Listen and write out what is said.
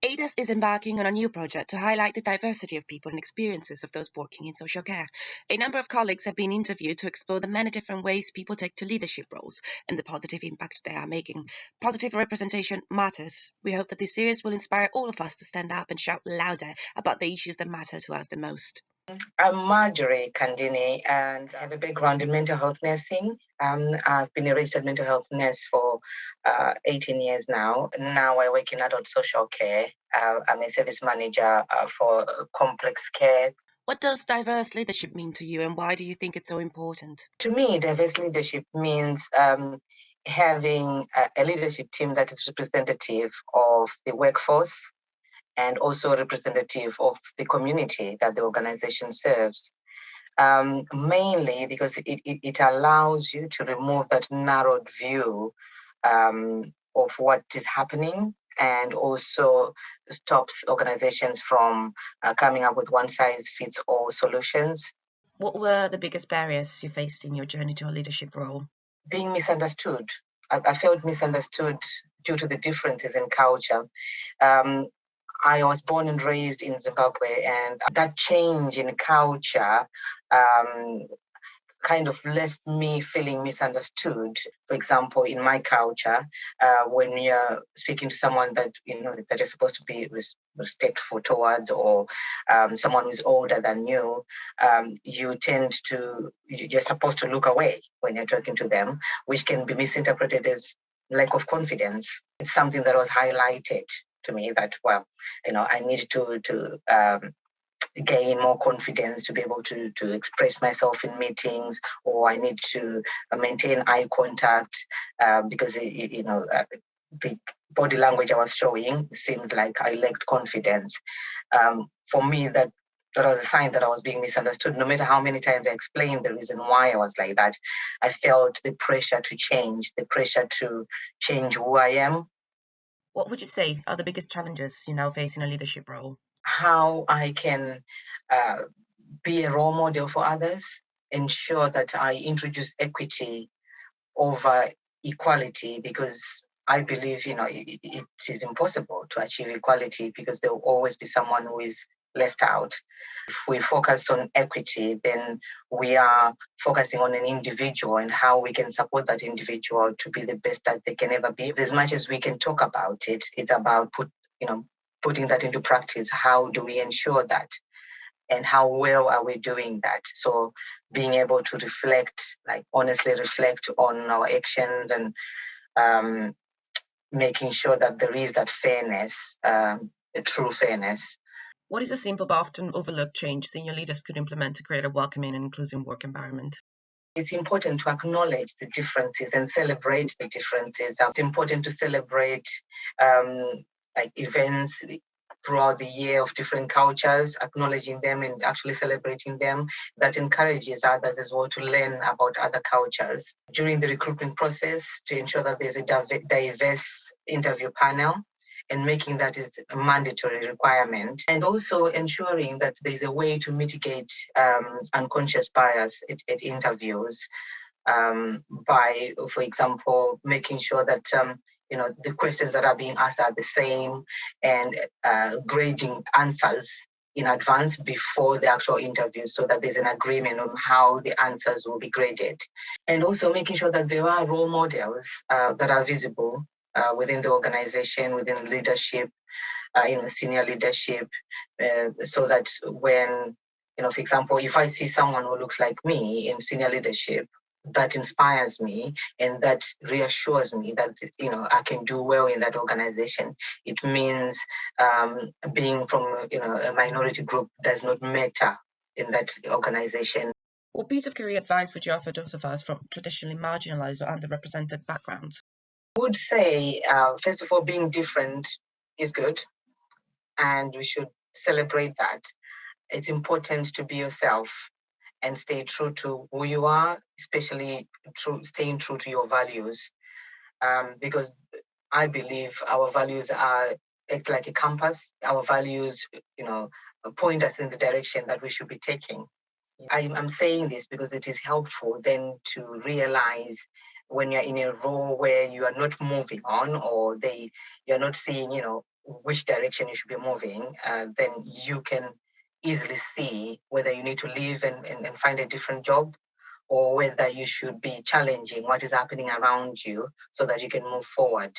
ADASS is embarking on a new project to highlight the diversity of people and experiences of those working in social care. A number of colleagues have been interviewed to explore the many different ways people take to leadership roles and the positive impact they are making. Positive representation matters. We hope that this series will inspire all of us to stand up and shout louder about the issues that matter to us the most. I'm Marjorie Kandini, and I have a background in mental health nursing. I've been a registered mental health nurse for 18 years now. Now I work in adult social care. I'm a service manager for complex care. What does diverse leadership mean to you, and why do you think it's so important? To me, diverse leadership means having a leadership team that is representative of the workforce and also representative of the community that the organization serves. Mainly because it allows you to remove that narrowed view of what is happening, and also stops organizations from coming up with one-size-fits-all solutions. What were the biggest barriers you faced in your journey to a leadership role? Being misunderstood. I felt misunderstood due to the differences in culture. I was born and raised in Zimbabwe, and that change in culture kind of left me feeling misunderstood. For example, in my culture, when you're speaking to someone that that you're supposed to be respectful towards, or someone who's older than you, you're supposed to look away when you're talking to them, which can be misinterpreted as lack of confidence. It's something that was highlighted to me that, I need to gain more confidence to be able to express myself in meetings, or I need to maintain eye contact because the body language I was showing seemed like I lacked confidence. For me, that was a sign that I was being misunderstood. No matter how many times I explained the reason why I was like that, I felt the pressure to change, the pressure to change who I am. What would you say are the biggest challenges you now face in a leadership role? How I can be a role model for others, ensure that I introduce equity over equality, because I believe, it is impossible to achieve equality because there will always be someone who is left out. If we focus on equity, then we are focusing on an individual and how we can support that individual to be the best that they can ever be. As much as we can talk about it, it's about putting that into practice. How do we ensure that? And how well are we doing that? So being able to reflect, honestly reflect on our actions, and making sure that there is that fairness, a true fairness. What is a simple but often overlooked change senior leaders could implement to create a welcoming and inclusive work environment? It's important to acknowledge the differences and celebrate the differences. It's important to celebrate events throughout the year of different cultures, acknowledging them and actually celebrating them. That encourages others as well to learn about other cultures. During the recruitment process, to ensure that there's a diverse interview panel, and making that is a mandatory requirement, and also ensuring that there's a way to mitigate unconscious bias at interviews by, for example, making sure that the questions that are being asked are the same, and grading answers in advance before the actual interview, so that there's an agreement on how the answers will be graded. And also making sure that there are role models that are visible within the organization, within leadership, senior leadership, so that when, for example, if I see someone who looks like me in senior leadership, that inspires me and that reassures me that, I can do well in that organization. It means being from, a minority group does not matter in that organization. What piece of career advice would you offer those of us from traditionally marginalized or underrepresented backgrounds? I would say, first of all, being different is good, and we should celebrate that. It's important to be yourself and stay true to who you are, especially staying true to your values, because I believe our values act like a compass. Our values, point us in the direction that we should be taking. I'm saying this because it is helpful then to realize when you're in a role where you are not moving on, or you're not seeing, which direction you should be moving, then you can easily see whether you need to leave and find a different job, or whether you should be challenging what is happening around you so that you can move forward.